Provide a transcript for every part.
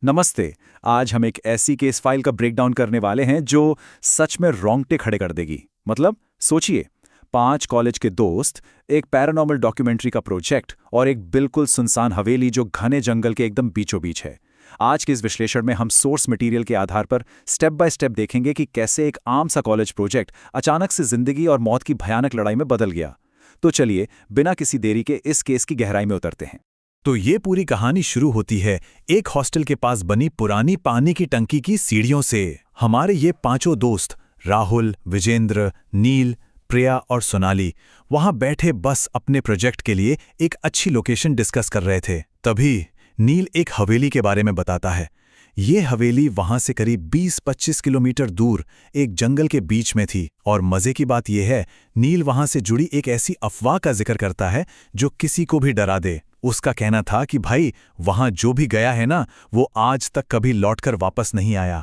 नमस्ते। आज हम एक ऐसी केस फाइल का ब्रेकडाउन करने वाले हैं जो सच में रोंगटे खड़े कर देगी। मतलब सोचिए, 5 कॉलेज के दोस्त, एक पैरानॉर्मल डॉक्यूमेंट्री का प्रोजेक्ट और एक बिल्कुल सुनसान हवेली जो घने जंगल के एकदम बीचों बीच है। आज के इस विश्लेषण में हम सोर्स मटेरियल के आधार पर स्टेप बाय स्टेप देखेंगे कि कैसे एक आम सा कॉलेज प्रोजेक्ट अचानक से जिंदगी और मौत की भयानक लड़ाई में बदल गया। तो चलिए, बिना किसी देरी के इस केस की गहराई में उतरते हैं। तो ये पूरी कहानी शुरू होती है एक हॉस्टल के पास बनी पुरानी पानी की टंकी की सीढ़ियों से। हमारे ये पांचों दोस्त राहुल, विजेंद्र, नील, प्रिया और सोनाली वहां बैठे बस अपने प्रोजेक्ट के लिए एक अच्छी लोकेशन डिस्कस कर रहे थे। तभी नील एक हवेली के बारे में बताता है। ये हवेली वहां से करीब 20-25 किलोमीटर दूर एक जंगल के बीच में थी। और मजे की बात यह है, नील वहां से जुड़ी एक ऐसी अफवाह का जिक्र करता है जो किसी को भी डरा दे। उसका कहना था कि भाई, वहां जो भी गया है ना, वो आज तक कभी लौटकर वापस नहीं आया।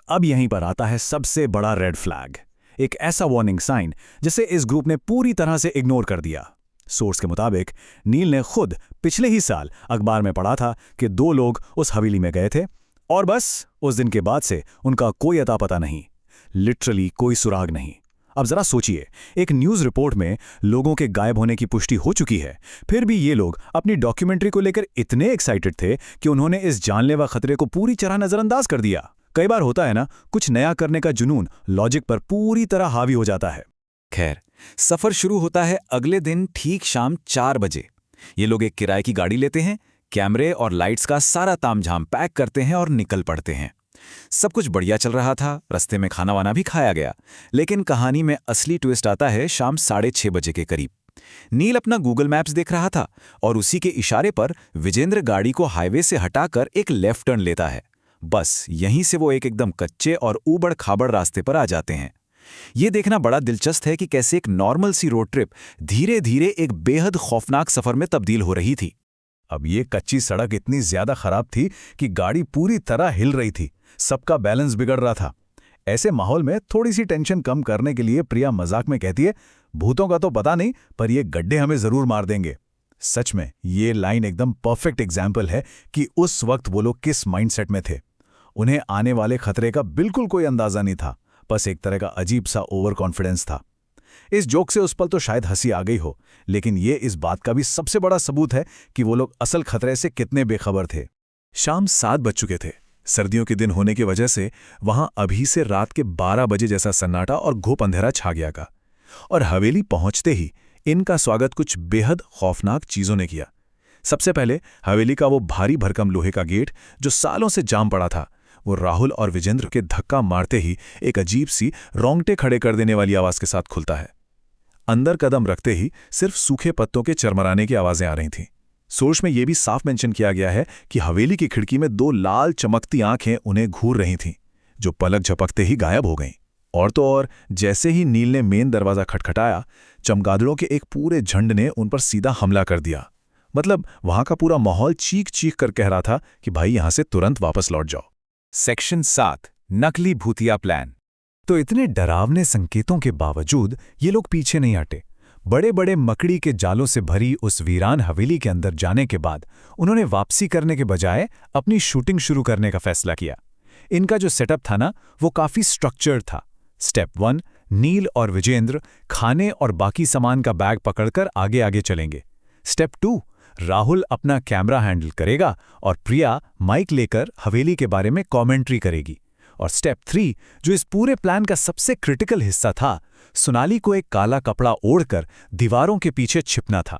अब यहीं पर आता है सबसे बड़ा रेड फ्लैग, एक ऐसा वार्निंग साइन जिसे इस ग्रुप ने पूरी तरह से इग्नोर कर दिया। सोर्स के मुताबिक नील ने खुद पिछले ही साल अखबार में पढ़ा था कि 2 लोग उस हवेली में गए थे और बस उस दिन के बाद से उनका कोई अता पता नहीं, लिटरली कोई सुराग नहीं। अब जरा सोचिए, एक न्यूज़ रिपोर्ट में लोगों के गायब होने की पुष्टि हो चुकी है, फिर भी ये लोग अपनी डॉक्यूमेंट्री को लेकर इतने एक्साइटेड थे कि उन्होंने इस जानलेवा खतरे को पूरी तरह नजरअंदाज कर दिया। कई बार होता है ना, कुछ नया करने का जुनून लॉजिक पर पूरी तरह हावी हो जाता है। खैर, सफर शुरू होता है अगले दिन ठीक शाम 4 बजे। ये लोग एक किराए की गाड़ी लेते हैं, कैमरे और लाइट्स का सारा तामझाम पैक करते हैं और निकल पड़ते हैं। सब कुछ बढ़िया चल रहा था, रास्ते में खाना वाना भी खाया गया। लेकिन कहानी में असली ट्विस्ट आता है शाम 6:30 बजे के करीब। नील अपना गूगल मैप्स देख रहा था और उसी के इशारे पर विजेंद्र गाड़ी को हाईवे से हटाकर एक लेफ्ट टर्न लेता है। बस यहीं से वो एक एकदम कच्चे और ऊबड़ खाबड़ रास्ते पर आ जाते हैं। ये देखना बड़ा दिलचस्प है कि कैसे एक नॉर्मल सी रोड ट्रिप धीरे धीरे एक बेहद खौफनाक सफर में तब्दील हो रही थी। अब ये कच्ची सड़क इतनी ज्यादा खराब थी कि गाड़ी पूरी तरह हिल रही थी, सबका बैलेंस बिगड़ रहा था। ऐसे माहौल में थोड़ी सी टेंशन कम करने के लिए प्रिया मजाक में कहती है, भूतों का तो पता नहीं, पर ये गड्ढे हमें जरूर मार देंगे। सच में ये लाइन एकदम परफेक्ट एग्जाम्पल है कि उस वक्त वो लोग किस माइंडसेट में थे। उन्हें आने वाले खतरे का बिल्कुल कोई अंदाजा नहीं था, बस एक तरह का अजीब सा ओवर कॉन्फिडेंस था। इस जोक से उस पल तो शायद हंसी आ गई हो, लेकिन ये इस बात का भी सबसे बड़ा सबूत है कि वो लोग असल खतरे से कितने बेखबर थे। शाम 7 बज चुके थे। सर्दियों के दिन होने की वजह से वहां अभी से रात के 12 बजे जैसा सन्नाटा और घोप अंधेरा छा गया का। और हवेली पहुंचते ही इनका स्वागत कुछ बेहद खौफनाक चीजों ने किया। सबसे पहले हवेली का वो भारी भरकम लोहे का गेट जो सालों से जाम पड़ा था, वो राहुल और विजेंद्र के धक्का मारते ही एक अजीब सी रोंगटे खड़े कर देने वाली आवाज के साथ खुलता है। अंदर कदम रखते ही सिर्फ सूखे पत्तों के चरमराने की आवाजें आ रही थीं। सोर्स में यह भी साफ मेंशन किया गया है कि हवेली की खिड़की में 2 लाल चमकती आंखें उन्हें घूर रही थीं, जो पलक झपकते ही गायब हो गईं। और तो और, जैसे ही नील ने मेन दरवाजा खटखटाया, चमगादड़ों के एक पूरे झुंड ने उन पर सीधा हमला कर दिया। मतलब वहां का पूरा माहौल चीख चीख कर कह रहा था कि भाई, यहां से तुरंत वापस लौट जाओ। सेक्शन 7, नकली भूतिया प्लान। तो इतने डरावने संकेतों के बावजूद ये लोग पीछे नहीं हटे। बड़े बड़े मकड़ी के जालों से भरी उस वीरान हवेली के अंदर जाने के बाद उन्होंने वापसी करने के बजाय अपनी शूटिंग शुरू करने का फैसला किया। इनका जो सेटअप था ना, वो काफी स्ट्रक्चर्ड था। स्टेप 1, नील और विजेंद्र खाने और बाकी सामान का बैग पकड़कर आगे आगे चलेंगे। स्टेप 2, राहुल अपना कैमरा हैंडल करेगा और प्रिया माइक लेकर हवेली के बारे में कमेंट्री करेगी। और स्टेप 3, जो इस पूरे प्लान का सबसे क्रिटिकल हिस्सा था, सोनाली को एक काला कपड़ा ओढ़कर दीवारों के पीछे छिपना था।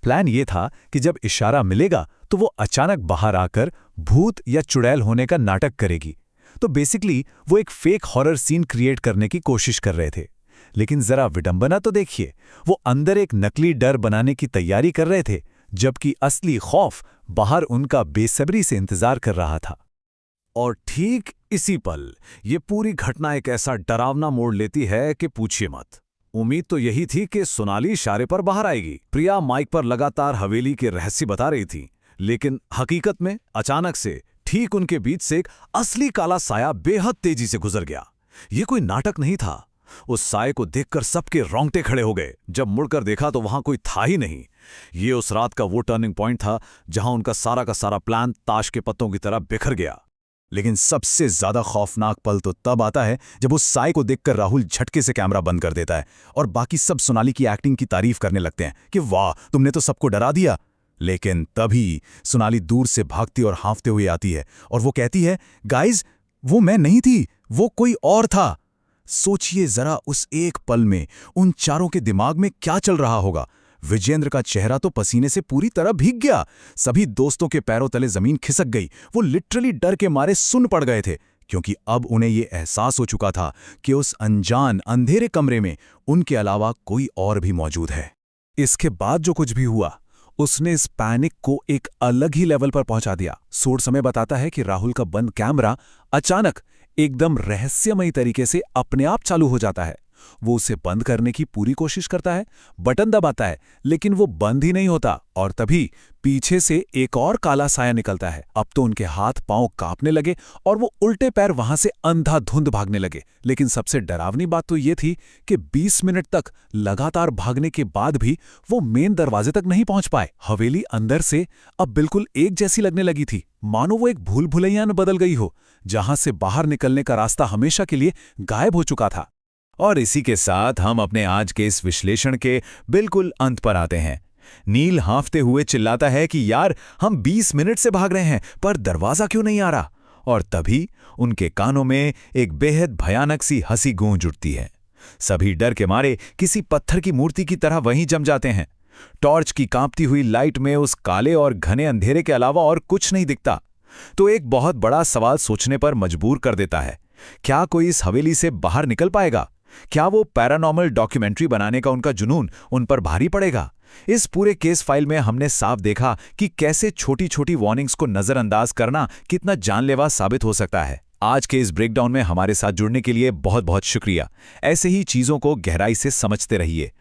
प्लान ये था कि जब इशारा मिलेगा तो वो अचानक बाहर आकर भूत या चुड़ैल होने का नाटक करेगी। तो बेसिकली वो एक फेक हॉरर सीन क्रिएट करने की कोशिश कर रहे थे। लेकिन जरा विडंबना तो देखिए, वो अंदर एक नकली डर बनाने की तैयारी कर रहे थे, जबकि असली खौफ बाहर उनका बेसब्री से इंतजार कर रहा था। और ठीक इसी पल ये पूरी घटना एक ऐसा डरावना मोड़ लेती है कि पूछिए मत। उम्मीद तो यही थी कि सोनाली इशारे पर बाहर आएगी। प्रिया माइक पर लगातार हवेली के रहस्य बता रही थी, लेकिन हकीकत में अचानक से ठीक उनके बीच से एक असली काला साया बेहद तेजी से गुजर गया। ये कोई नाटक नहीं था, उस साए को देखकर सबके रोंगटे खड़े हो गए। जब मुड़कर देखा तो वहां कोई था ही नहीं। ये उस रात का वो टर्निंग पॉइंट था जहां उनका सारा का सारा प्लान ताश के पत्तों की तरह बिखर गया। लेकिन सबसे ज्यादा खौफनाक पल तो तब आता है जब उस साए को देखकर राहुल झटके से कैमरा बंद कर देता है और बाकी सब सोनाली की एक्टिंग की तारीफ करने लगते हैं कि वाह, तुमने तो सबको डरा दिया। लेकिन तभी सोनाली दूर से भागती और हांफते हुए आती है और वो कहती है, गाइज, वो मैं नहीं थी, वो कोई और था। सोचिए जरा उस एक पल में उन चारों के दिमाग में क्या चल रहा होगा। विजेंद्र का चेहरा तो पसीने से पूरी तरह भीग गया। सभी दोस्तों के पैरों तले जमीन खिसक गई। वो लिटरली डर के मारे सुन्न पड़ गए थे, क्योंकि अब उन्हें ये एहसास हो चुका था कि उस अनजान अंधेरे कमरे में उनके अलावा कोई और भी मौजूद है। इसके बाद जो कुछ भी हुआ उसने इस पैनिक को एक अलग ही लेवल पर पहुंचा दिया। सोर्स समय बताता है कि राहुल का बंद कैमरा अचानक एकदम रहस्यमयी तरीके से अपने आप चालू हो जाता है। वो उसे बंद करने की पूरी कोशिश करता है, बटन दबाता है, लेकिन वो बंद ही नहीं होता। और तभी पीछे से एक और काला साया निकलता है। अब तो उनके हाथ पांव कांपने लगे और वो उल्टे पैर वहां से अंधाधुंध भागने लगे। लेकिन सबसे डरावनी बात तो ये थी कि 20 मिनट तक लगातार भागने के बाद भी वो मेन दरवाजे तक नहीं पहुंच पाए। हवेली अंदर से अब बिल्कुल एक जैसी लगने लगी थी, मानो वो एक भूल भुलैया में बदल गई हो, जहां से बाहर निकलने का रास्ता हमेशा के लिए गायब हो चुका था। और इसी के साथ हम अपने आज के इस विश्लेषण के बिल्कुल अंत पर आते हैं। नील हांफते हुए चिल्लाता है कि यार, हम 20 मिनट से भाग रहे हैं पर दरवाजा क्यों नहीं आ रहा। और तभी उनके कानों में एक बेहद भयानक सी हंसी गूंज उठती है। सभी डर के मारे किसी पत्थर की मूर्ति की तरह वहीं जम जाते हैं। टॉर्च की कांपती हुई लाइट में उस काले और घने अंधेरे के अलावा और कुछ नहीं दिखता। तो एक बहुत बड़ा सवाल सोचने पर मजबूर कर देता है। क्या कोई इस हवेली से बाहर निकल पाएगा? क्या वो पैरानॉर्मल डॉक्यूमेंट्री बनाने का उनका जुनून उन पर भारी पड़ेगा? इस पूरे केस फाइल में हमने साफ देखा कि कैसे छोटी छोटी वार्निंग्स को नजरअंदाज करना कितना जानलेवा साबित हो सकता है। आज के इस ब्रेकडाउन में हमारे साथ जुड़ने के लिए बहुत बहुत शुक्रिया। ऐसे ही चीजों को गहराई से समझते रहिए।